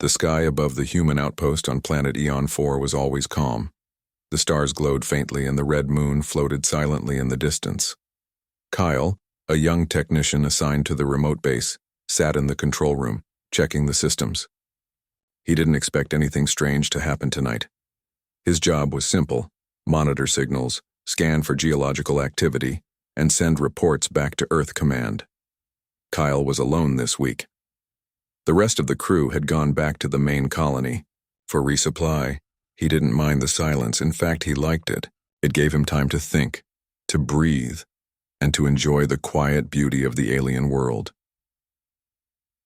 The sky above the human outpost on planet Eon 4 was always calm. The stars glowed faintly and the red moon floated silently in the distance. Kyle, a young technician assigned to the remote base, sat in the control room, checking the systems. He didn't expect anything strange to happen tonight. His job was simple: monitor signals, scan for geological activity, and send reports back to Earth Command. Kyle was alone this week. The rest of the crew had gone back to the main colony. For resupply, he didn't mind the silence. In fact, he liked it. It gave him time to think, to breathe, and to enjoy the quiet beauty of the alien world.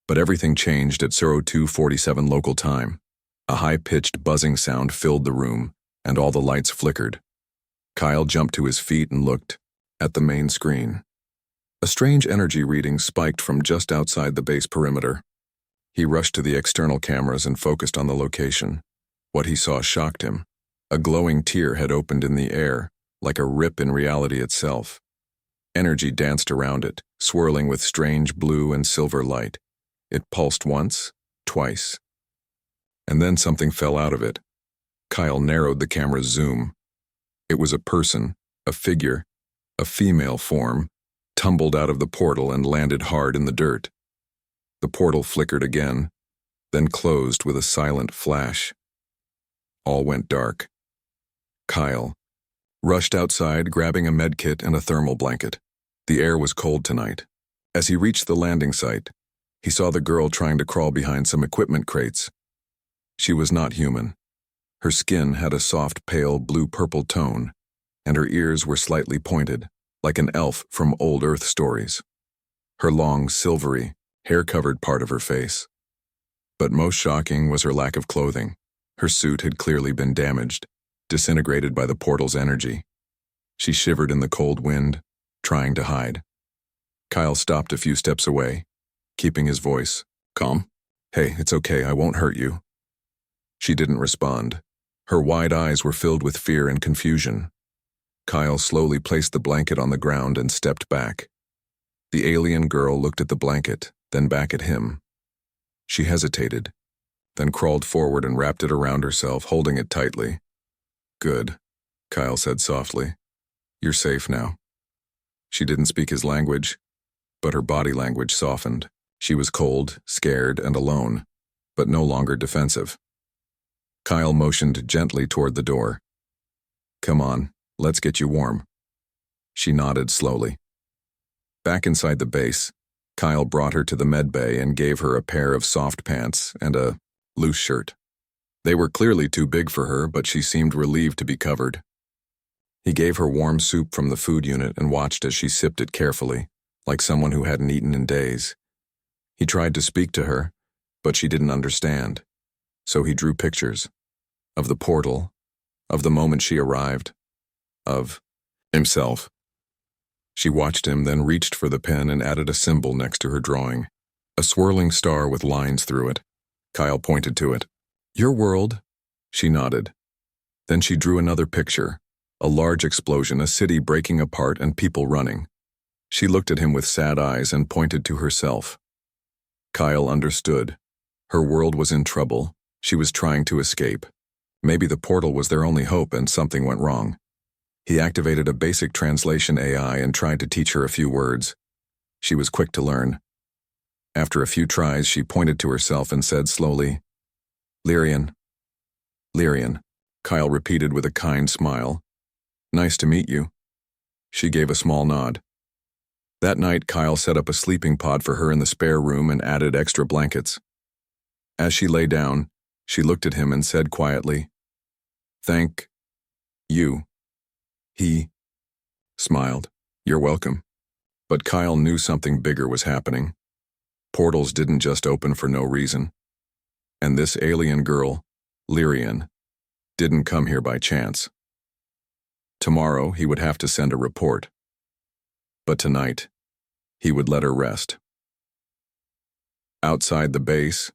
But everything changed at 02:47 local time. A high-pitched buzzing sound filled the room, and all the lights flickered. Kyle jumped to his feet and looked at the main screen. A strange energy reading spiked from just outside the base perimeter. He rushed to the external cameras and focused on the location. What he saw shocked him. A glowing tear had opened in the air, like a rip in reality itself. Energy danced around it, swirling with strange blue and silver light. It pulsed once, twice, and then something fell out of it. Kyle narrowed the camera's zoom. It was a person, a figure, a female form, tumbled out of the portal and landed hard in the dirt. The portal flickered again, then closed with a silent flash. All went dark. Kyle rushed outside, grabbing a medkit and a thermal blanket. The air was cold tonight. As he reached the landing site, he saw the girl trying to crawl behind some equipment crates. She was not human. Her skin had a soft, pale blue-purple tone, and her ears were slightly pointed, like an elf from old Earth stories. Her long, silvery, hair-covered part of her face. But most shocking was her lack of clothing. Her suit had clearly been damaged, disintegrated by the portal's energy. She shivered in the cold wind, trying to hide. Kyle stopped a few steps away, keeping his voice calm. "Hey, it's okay, I won't hurt you." She didn't respond. Her wide eyes were filled with fear and confusion. Kyle slowly placed the blanket on the ground and stepped back. The alien girl looked at the blanket, then back at him. She hesitated, then crawled forward and wrapped it around herself, holding it tightly. "Good," Kyle said softly. "You're safe now." She didn't speak his language, but her body language softened. She was cold, scared, and alone, but no longer defensive. Kyle motioned gently toward the door. "Come on, let's get you warm." She nodded slowly. Back inside the base, Kyle brought her to the med bay and gave her a pair of soft pants and a loose shirt. They were clearly too big for her, but she seemed relieved to be covered. He gave her warm soup from the food unit and watched as she sipped it carefully, like someone who hadn't eaten in days. He tried to speak to her, but she didn't understand. So he drew pictures of the portal, of the moment she arrived, of himself. She watched him, then reached for the pen and added a symbol next to her drawing. A swirling star with lines through it. Kyle pointed to it. "Your world." She nodded. Then she drew another picture. A large explosion, a city breaking apart and people running. She looked at him with sad eyes and pointed to herself. Kyle understood. Her world was in trouble. She was trying to escape. Maybe the portal was their only hope and something went wrong. He activated a basic translation AI and tried to teach her a few words. She was quick to learn. After a few tries, she pointed to herself and said slowly, "Lyrian." "Lyrian," Kyle repeated with a kind smile. "Nice to meet you." She gave a small nod. That night, Kyle set up a sleeping pod for her in the spare room and added extra blankets. As she lay down, she looked at him and said quietly, "Thank you." He smiled. "You're welcome." But Kyle knew something bigger was happening. Portals didn't just open for no reason. And this alien girl, Lyrian, didn't come here by chance. Tomorrow, he would have to send a report. But tonight, he would let her rest. Outside the base,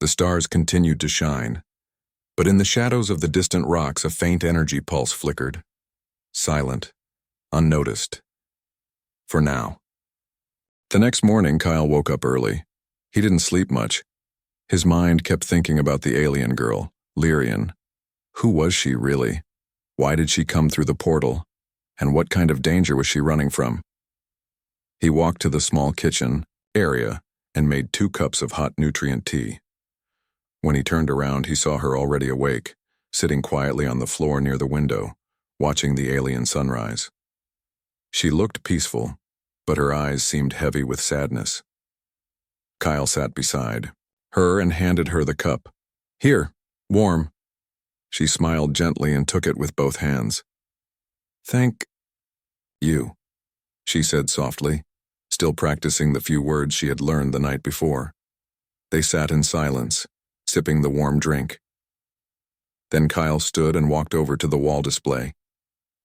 the stars continued to shine, but in the shadows of the distant rocks, a faint energy pulse flickered. Silent, unnoticed. For now. The next morning, Kyle woke up early. He didn't sleep much. His mind kept thinking about the alien girl, Lyrian. Who was she really? Why did she come through the portal? And what kind of danger was she running from? He walked to the small kitchen area and made 2 cups of hot nutrient tea. When he turned around, he saw her already awake, sitting quietly on the floor near the window, watching the alien sunrise. She looked peaceful, but her eyes seemed heavy with sadness. Kyle sat beside her and handed her the cup. "Here, warm." She smiled gently and took it with both hands. "Thank you," she said softly, still practicing the few words she had learned the night before. They sat in silence, sipping the warm drink. Then Kyle stood and walked over to the wall display.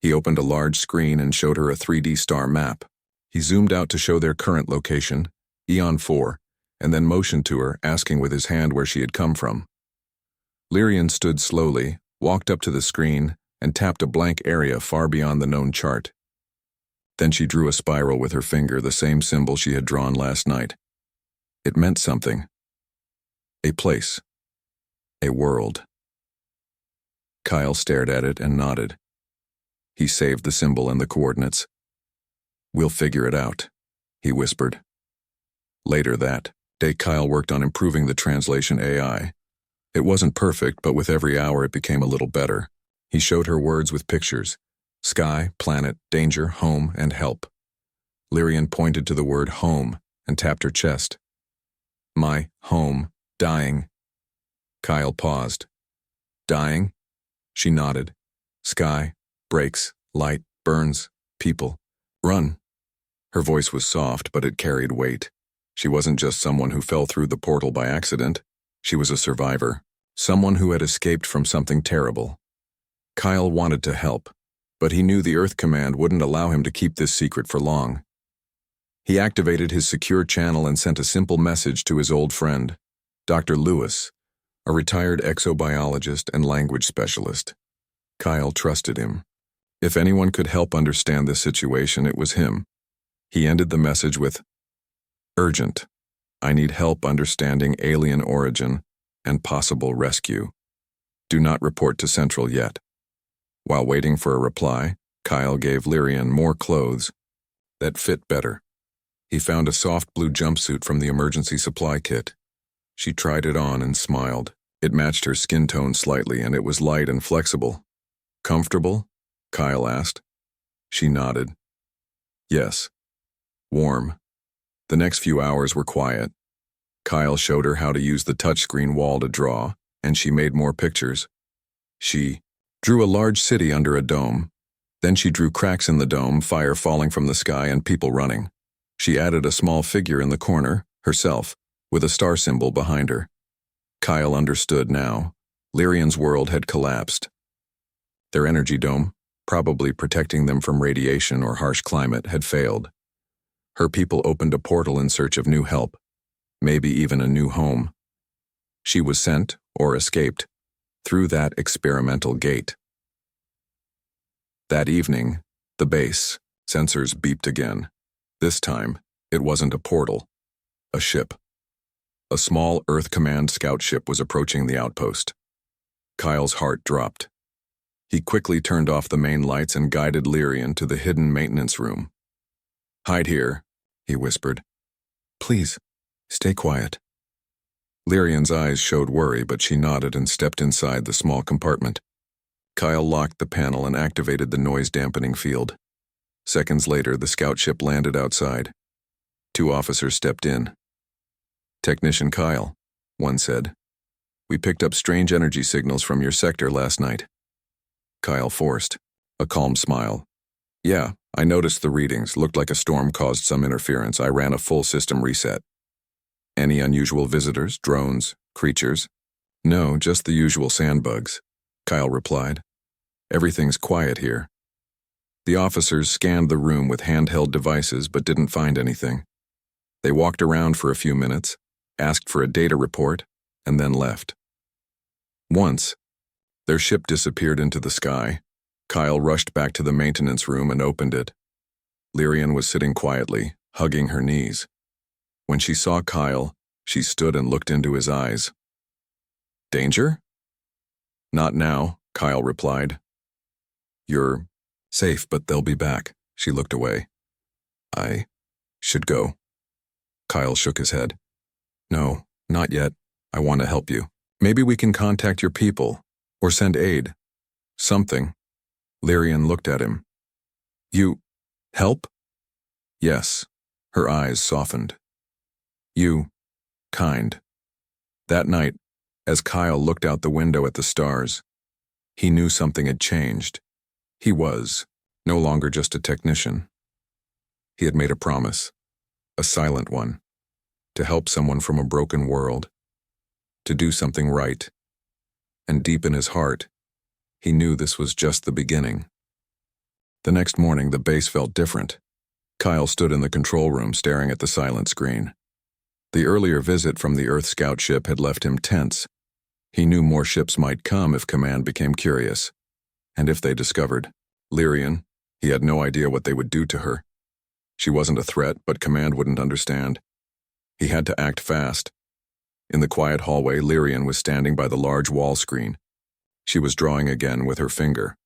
He opened a large screen and showed her a 3D star map. He zoomed out to show their current location, Eon 4, and then motioned to her, asking with his hand where she had come from. Lyrian stood slowly, walked up to the screen, and tapped a blank area far beyond the known chart. Then she drew a spiral with her finger, the same symbol she had drawn last night. It meant something. A place. A world. Kyle stared at it and nodded. He saved the symbol and the coordinates. "We'll figure it out," he whispered. Later that day, Kyle worked on improving the translation AI. It wasn't perfect, but with every hour it became a little better. He showed her words with pictures: sky, planet, danger, home, and help. Lyrian pointed to the word home and tapped her chest. "My home, dying." Kyle paused. "Dying?" She nodded. "Sky, breaks, light, burns, people. Run." Her voice was soft, but it carried weight. She wasn't just someone who fell through the portal by accident. She was a survivor, someone who had escaped from something terrible. Kyle wanted to help, but he knew the Earth Command wouldn't allow him to keep this secret for long. He activated his secure channel and sent a simple message to his old friend, Dr. Lewis, a retired exobiologist and language specialist. Kyle trusted him. If anyone could help understand this situation, it was him. He ended the message with, "Urgent. I need help understanding alien origin and possible rescue. Do not report to Central yet." While waiting for a reply, Kyle gave Lyrian more clothes that fit better. He found a soft blue jumpsuit from the emergency supply kit. She tried it on and smiled. It matched her skin tone slightly, and it was light and flexible. "Comfortable?" Kyle asked. She nodded. "Yes." "Warm." The next few hours were quiet. Kyle showed her how to use the touchscreen wall to draw, and she made more pictures. She drew a large city under a dome. Then she drew cracks in the dome, fire falling from the sky, and people running. She added a small figure in the corner, herself, with a star symbol behind her. Kyle understood now. Lyrian's world had collapsed. Their energy dome, probably protecting them from radiation or harsh climate, had failed. Her people opened a portal in search of new help, maybe even a new home. She was sent, or escaped, through that experimental gate. That evening, the base, sensors beeped again. This time, it wasn't a portal. A ship. A small Earth Command scout ship was approaching the outpost. Kyle's heart dropped. He quickly turned off the main lights and guided Lyrian to the hidden maintenance room. "Hide here," he whispered. "Please, stay quiet." Lyrian's eyes showed worry, but she nodded and stepped inside the small compartment. Kyle locked the panel and activated the noise-dampening field. Seconds later, the scout ship landed outside. 2 officers stepped in. "Technician Kyle," one said. "We picked up strange energy signals from your sector last night." Kyle forced a calm smile. "Yeah, I noticed the readings. Looked like a storm caused some interference. I ran a full system reset." "Any unusual visitors, drones, creatures?" "No, just the usual sandbugs," Kyle replied. "Everything's quiet here." The officers scanned the room with handheld devices but didn't find anything. They walked around for a few minutes, asked for a data report, and then left. Once, their ship disappeared into the sky. Kyle rushed back to the maintenance room and opened it. Lyrian was sitting quietly, hugging her knees. When she saw Kyle, she stood and looked into his eyes. Danger? Not now, Kyle replied. You're safe, but they'll be back. She looked away. I should go. Kyle shook his head. No, not yet. I want to help you. Maybe we can contact your people, or send aid. Something. Lyrian looked at him. You help? Yes. Her eyes softened. You kind. That night, as Kyle looked out the window at the stars, he knew something had changed. He was no longer just a technician. He had made a promise, a silent one, to help someone from a broken world, to do something right. And deep in his heart, he knew this was just the beginning. The next morning, the base felt different. Kyle stood in the control room staring at the silent screen. The earlier visit from the Earth Scout ship had left him tense. He knew more ships might come if Command became curious. And if they discovered Lyrian, he had no idea what they would do to her. She wasn't a threat, but Command wouldn't understand. He had to act fast. In the quiet hallway, Lyrian was standing by the large wall screen. She was drawing again with her finger.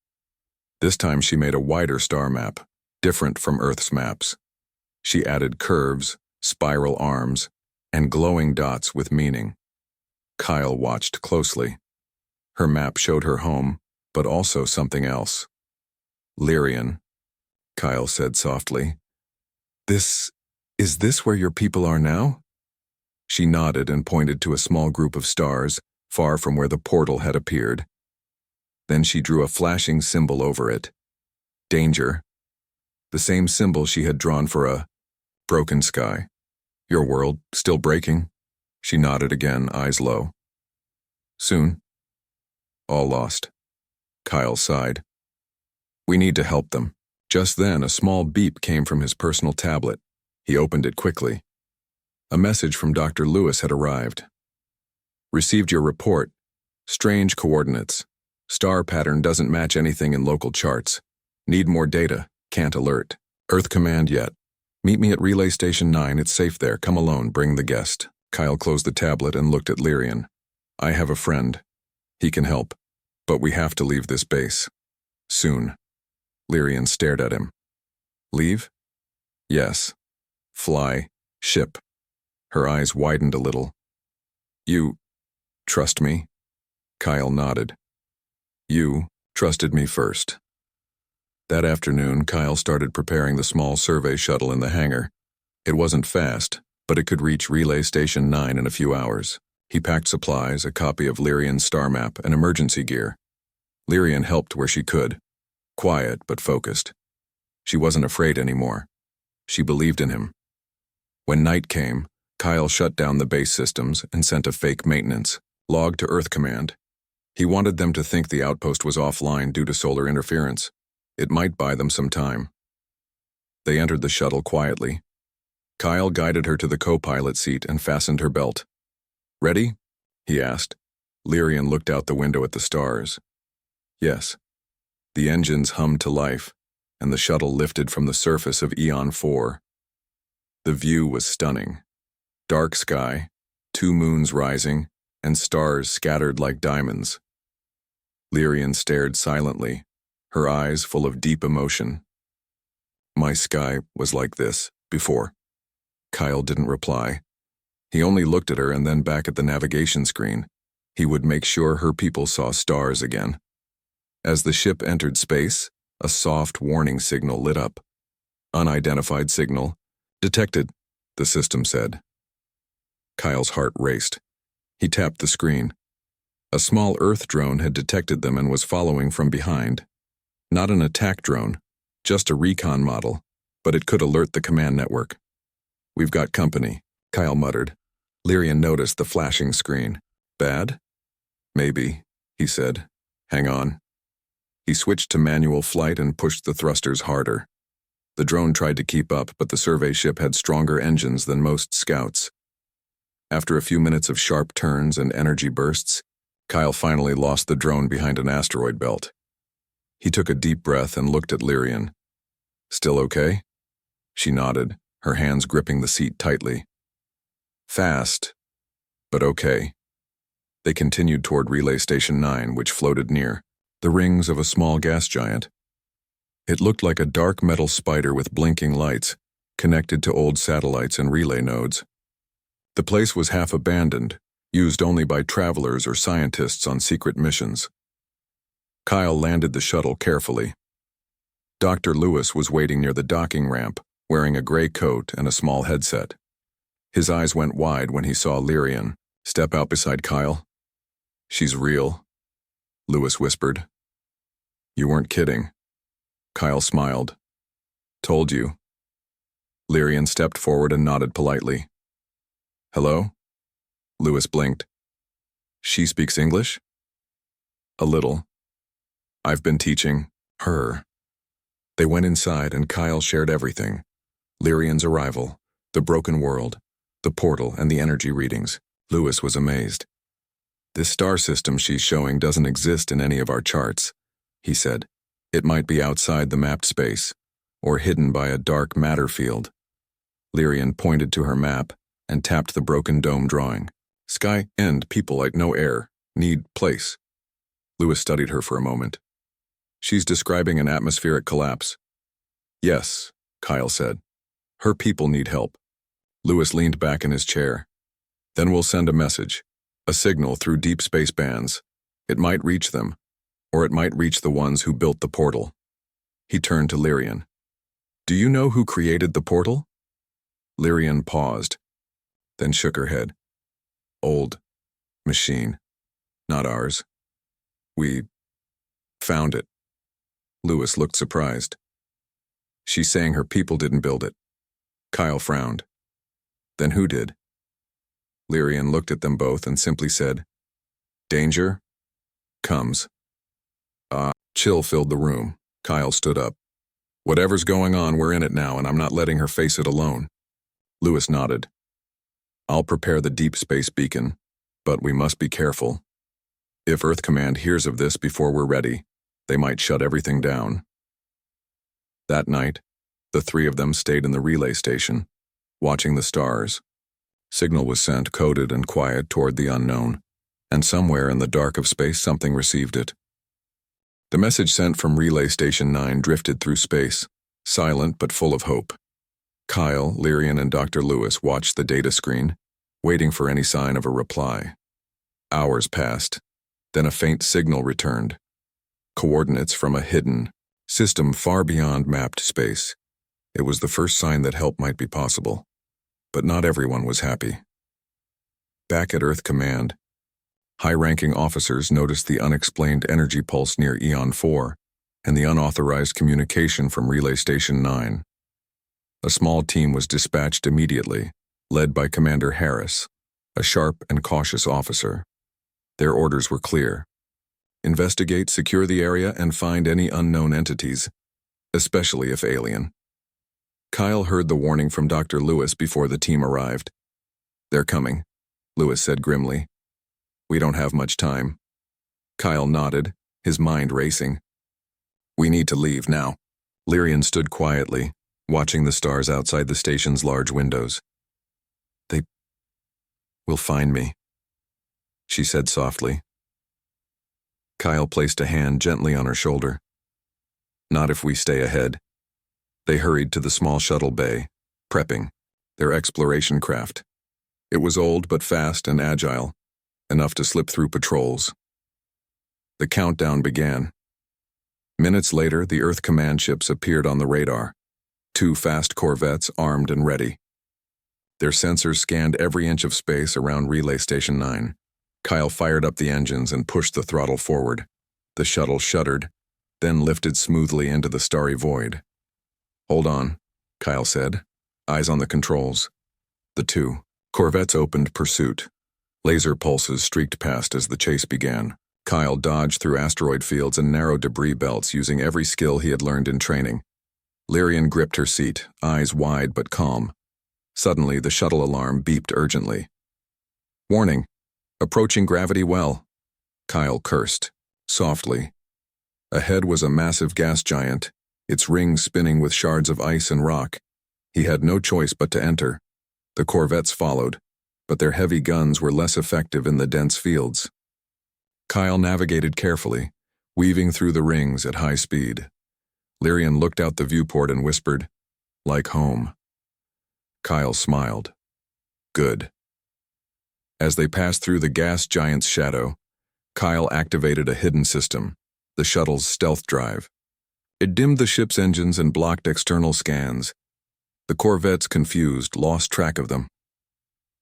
This time she made a wider star map, different from Earth's maps. She added curves, spiral arms, and glowing dots with meaning. Kyle watched closely. Her map showed her home, but also something else. Lyrian, Kyle said softly. Is this where your people are now? She nodded and pointed to a small group of stars, far from where the portal had appeared. Then she drew a flashing symbol over it. Danger. The same symbol she had drawn for a broken sky. Your world still breaking? She nodded again, eyes low. Soon. All lost. Kyle sighed. We need to help them. Just then, a small beep came from his personal tablet. He opened it quickly. A message from Dr. Lewis had arrived. Received your report. Strange coordinates. Star pattern doesn't match anything in local charts. Need more data. Can't alert. Earth command yet. Meet me at Relay Station 9. It's safe there. Come alone. Bring the guest. Kyle closed the tablet and looked at Lyrian. I have a friend. He can help. But we have to leave this base. Soon. Lyrian stared at him. Leave? Yes. Fly. Ship. Her eyes widened a little. You trust me? Kyle nodded. You trusted me first. That afternoon, Kyle started preparing the small survey shuttle in the hangar. It wasn't fast, but it could reach Relay Station 9 in a few hours. He packed supplies, a copy of Lyrian's star map, and emergency gear. Lyrian helped where she could. Quiet, but focused. She wasn't afraid anymore. She believed in him. When night came, Kyle shut down the base systems and sent a fake maintenance log to Earth Command. He wanted them to think the outpost was offline due to solar interference. It might buy them some time. They entered the shuttle quietly. Kyle guided her to the co-pilot seat and fastened her belt. Ready? He asked. Lyrian looked out the window at the stars. Yes. The engines hummed to life, and the shuttle lifted from the surface of Eon 4. The view was stunning. Dark sky, 2 moons rising, and stars scattered like diamonds. Lyrian stared silently, her eyes full of deep emotion. My sky was like this, before. Kyle didn't reply. He only looked at her and then back at the navigation screen. He would make sure her people saw stars again. As the ship entered space, a soft warning signal lit up. Unidentified signal. Detected, the system said. Kyle's heart raced. He tapped the screen. A small Earth drone had detected them and was following from behind. Not an attack drone, just a recon model, but it could alert the command network. We've got company, Kyle muttered. Lyrian noticed the flashing screen. Bad? Maybe, he said. Hang on. He switched to manual flight and pushed the thrusters harder. The drone tried to keep up, but the survey ship had stronger engines than most scouts. After a few minutes of sharp turns and energy bursts, Kyle finally lost the drone behind an asteroid belt. He took a deep breath and looked at Lyrian. Still okay? She nodded, her hands gripping the seat tightly. Fast, but okay. They continued toward Relay Station 9, which floated near, the rings of a small gas giant. It looked like a dark metal spider with blinking lights, connected to old satellites and relay nodes. The place was half abandoned, used only by travelers or scientists on secret missions. Kyle landed the shuttle carefully. Dr. Lewis was waiting near the docking ramp, wearing a gray coat and a small headset. His eyes went wide when he saw Lyrian step out beside Kyle. "She's real," Lewis whispered. "You weren't kidding." Kyle smiled. "Told you." Lyrian stepped forward and nodded politely. "Hello?" Lewis blinked. "She speaks English?" "A little. I've been teaching her." They went inside and Kyle shared everything. Lyrian's arrival, the broken world, the portal, and the energy readings. Lewis was amazed. "This star system she's showing doesn't exist in any of our charts," he said. "It might be outside the mapped space, or hidden by a dark matter field." Lyrian pointed to her map and tapped the broken dome drawing. "Sky and people like no air, need place." Lewis studied her for a moment. "She's describing an atmospheric collapse." "Yes," Kyle said. "Her people need help." Lewis leaned back in his chair. "Then we'll send a message, a signal through deep space bands. It might reach them, or it might reach the ones who built the portal." He turned to Lyrian. "Do you know who created the portal?" Lyrian paused, then shook her head. "Old machine, not ours. We found it." Lewis looked surprised. "She's saying her people didn't build it." Kyle frowned. "Then who did?" Lyrian looked at them both and simply said, "Danger comes." Chill filled the room. Kyle stood up. "Whatever's going on, we're in it now, and I'm not letting her face it alone." Lewis nodded. "I'll prepare the deep space beacon, but we must be careful. If Earth Command hears of this before we're ready, they might shut everything down." That night, the three of them stayed in the relay station, watching the stars. Signal was sent, coded and quiet, toward the unknown, and somewhere in the dark of space something received it. The message sent from Relay Station 9 drifted through space, silent but full of hope. Kyle, Lyrian, and Dr. Lewis watched the data screen, waiting for any sign of a reply. Hours passed, then a faint signal returned. Coordinates from a hidden system far beyond mapped space. It was the first sign that help might be possible. But not everyone was happy. Back at Earth Command, high-ranking officers noticed the unexplained energy pulse near Eon 4 and the unauthorized communication from Relay Station 9. A small team was dispatched immediately, led by Commander Harris, a sharp and cautious officer. Their orders were clear. Investigate, secure the area, and find any unknown entities, especially if alien. Kyle heard the warning from Dr. Lewis before the team arrived. "They're coming," Lewis said grimly. "We don't have much time." Kyle nodded, his mind racing. "We need to leave now." Lyrian stood quietly, watching the stars outside the station's large windows. "They will find me," she said softly. Kyle placed a hand gently on her shoulder. "Not if we stay ahead." They hurried to the small shuttle bay, prepping, their exploration craft. It was old but fast and agile, enough to slip through patrols. The countdown began. Minutes later, the Earth Command ships appeared on the radar, 2 fast corvettes armed and ready. Their sensors scanned every inch of space around Relay Station 9. Kyle fired up the engines and pushed the throttle forward. The shuttle shuddered, then lifted smoothly into the starry void. "Hold on," Kyle said, eyes on the controls. The 2 corvettes opened pursuit. Laser pulses streaked past as the chase began. Kyle dodged through asteroid fields and narrow debris belts using every skill he had learned in training. Lyrian gripped her seat, eyes wide but calm. Suddenly, the shuttle alarm beeped urgently. "Warning! Approaching gravity well," Kyle cursed, softly. Ahead was a massive gas giant, its rings spinning with shards of ice and rock. He had no choice but to enter. The corvettes followed, but their heavy guns were less effective in the dense fields. Kyle navigated carefully, weaving through the rings at high speed. Lyrian looked out the viewport and whispered, "Like home." Kyle smiled. "Good." As they passed through the gas giant's shadow, Kyle activated a hidden system, the shuttle's stealth drive. It dimmed the ship's engines and blocked external scans. The corvettes, confused, lost track of them.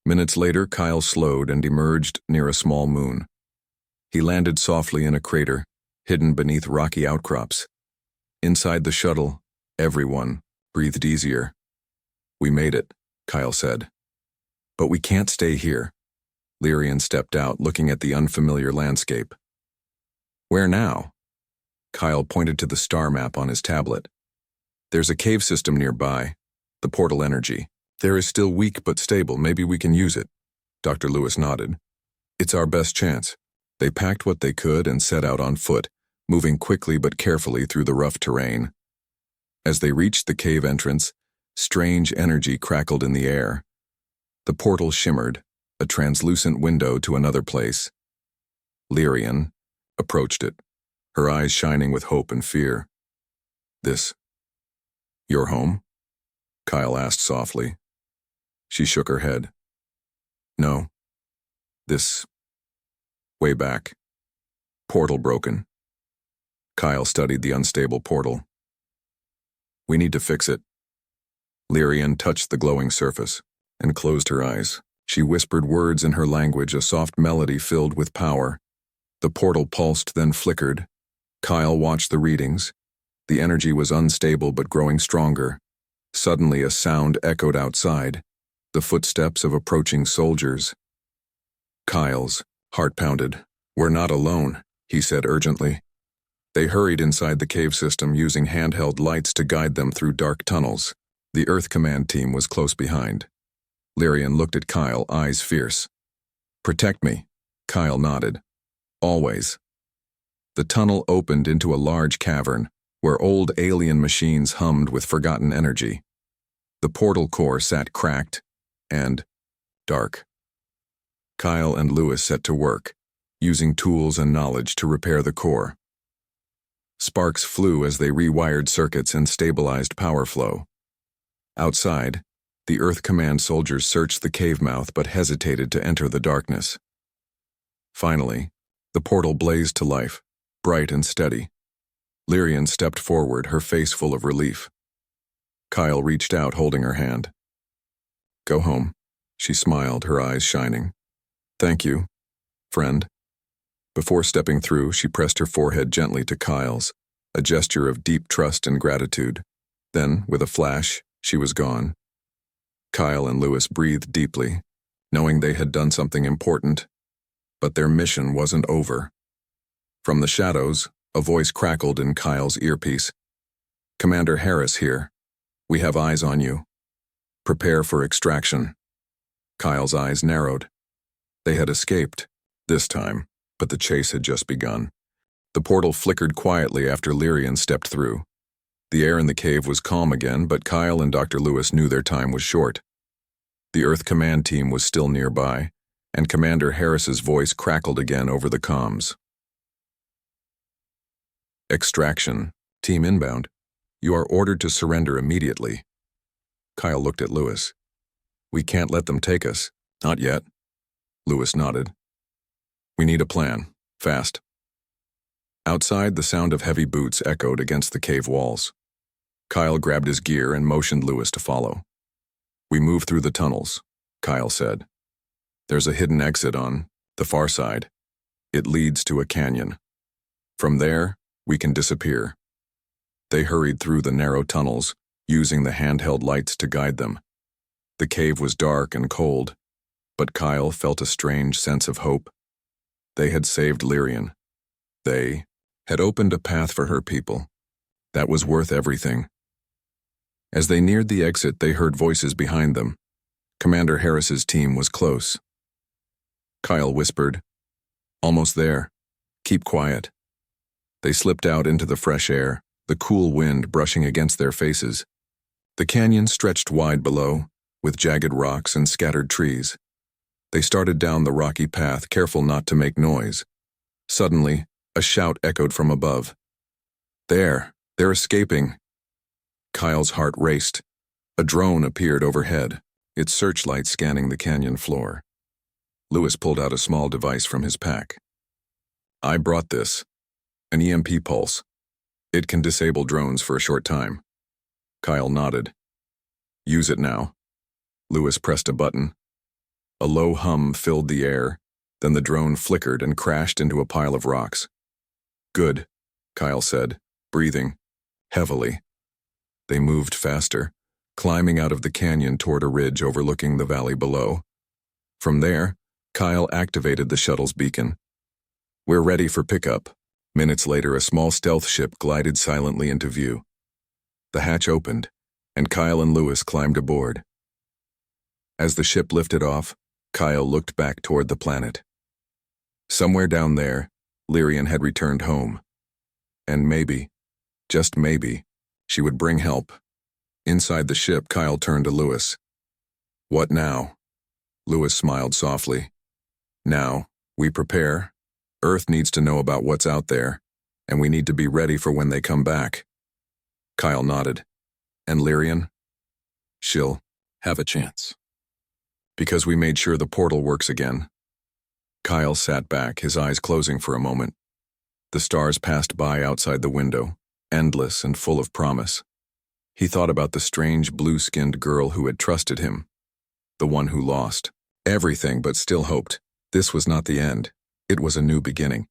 Minutes later, Kyle slowed and emerged near a small moon. He landed softly in a crater, hidden beneath rocky outcrops. Inside the shuttle, everyone breathed easier. "We made it," Kyle said. "But we can't stay here." Lyrian stepped out, looking at the unfamiliar landscape. "Where now?" Kyle pointed to the star map on his tablet. "There's a cave system nearby, the portal energy. There is still weak but stable. Maybe we can use it." Dr. Lewis nodded. "It's our best chance." They packed what they could and set out on foot, moving quickly but carefully through the rough terrain. As they reached the cave entrance, strange energy crackled in the air. The portal shimmered, a translucent window to another place. Lyrian approached it, her eyes shining with hope and fear. "This your home?" Kyle asked softly. She shook her head. "No. This way back. Portal broken." Kyle studied the unstable portal. "We need to fix it." Lyrian touched the glowing surface and closed her eyes. She whispered words in her language, a soft melody filled with power. The portal pulsed, then flickered. Kyle watched the readings. The energy was unstable but growing stronger. Suddenly a sound echoed outside, the footsteps of approaching soldiers. Kyle's heart pounded. "We're not alone," he said urgently. They hurried inside the cave system, using handheld lights to guide them through dark tunnels. The Earth Command team was close behind. Lyrian looked at Kyle, eyes fierce. "Protect me." Kyle nodded. "Always." The tunnel opened into a large cavern, where old alien machines hummed with forgotten energy. The portal core sat cracked and dark. Kyle and Lewis set to work, using tools and knowledge to repair the core. Sparks flew as they rewired circuits and stabilized power flow. Outside, the Earth Command soldiers searched the cave mouth but hesitated to enter the darkness. Finally, the portal blazed to life, bright and steady. Lyrian stepped forward, her face full of relief. Kyle reached out, holding her hand. "Go home," she smiled, her eyes shining. "Thank you, friend." Before stepping through, she pressed her forehead gently to Kyle's, a gesture of deep trust and gratitude. Then, with a flash, she was gone. Kyle and Lewis breathed deeply, knowing they had done something important. But their mission wasn't over. From the shadows, a voice crackled in Kyle's earpiece. "Commander Harris here. We have eyes on you. Prepare for extraction." Kyle's eyes narrowed. They had escaped, this time, but the chase had just begun. The portal flickered quietly after Lyrian stepped through. The air in the cave was calm again, but Kyle and Dr. Lewis knew their time was short. The Earth Command team was still nearby, and Commander Harris's voice crackled again over the comms. "Extraction. Team inbound. You are ordered to surrender immediately." Kyle looked at Lewis. "We can't let them take us." "Not yet." Lewis nodded. "We need a plan. Fast." Outside, the sound of heavy boots echoed against the cave walls. Kyle grabbed his gear and motioned Lewis to follow. "We move through the tunnels," Kyle said. "There's a hidden exit on the far side. It leads to a canyon. From there, we can disappear." They hurried through the narrow tunnels, using the handheld lights to guide them. The cave was dark and cold, but Kyle felt a strange sense of hope. They had saved Lyrian. They had opened a path for her people. That was worth everything. As they neared the exit, they heard voices behind them. Commander Harris's team was close. Kyle whispered, "Almost there. Keep quiet." They slipped out into the fresh air, the cool wind brushing against their faces. The canyon stretched wide below, with jagged rocks and scattered trees. They started down the rocky path, careful not to make noise. Suddenly, a shout echoed from above. They're escaping. Kyle's heart raced. A drone appeared overhead, its searchlight scanning the canyon floor. Lewis pulled out a small device from his pack. I brought this. An EMP pulse. It can disable drones for a short time. Kyle nodded. Use it now. Lewis pressed a button. A low hum filled the air, then the drone flickered and crashed into a pile of rocks. Good, Kyle said, breathing heavily. They moved faster, climbing out of the canyon toward a ridge overlooking the valley below. From there, Kyle activated the shuttle's beacon. We're ready for pickup. Minutes later, a small stealth ship glided silently into view. The hatch opened, and Kyle and Lewis climbed aboard. As the ship lifted off, Kyle looked back toward the planet. Somewhere down there, Lyrian had returned home. And maybe, just maybe, she would bring help. Inside the ship, Kyle turned to Lewis. What now? Lewis smiled softly. Now, we prepare. Earth needs to know about what's out there, and we need to be ready for when they come back. Kyle nodded. And Lyrian? She'll have a chance. Because we made sure the portal works again. Kyle sat back, his eyes closing for a moment. The stars passed by outside the window, endless and full of promise. He thought about the strange blue-skinned girl who had trusted him. The one who lost everything but still hoped. This was not the end. It was a new beginning.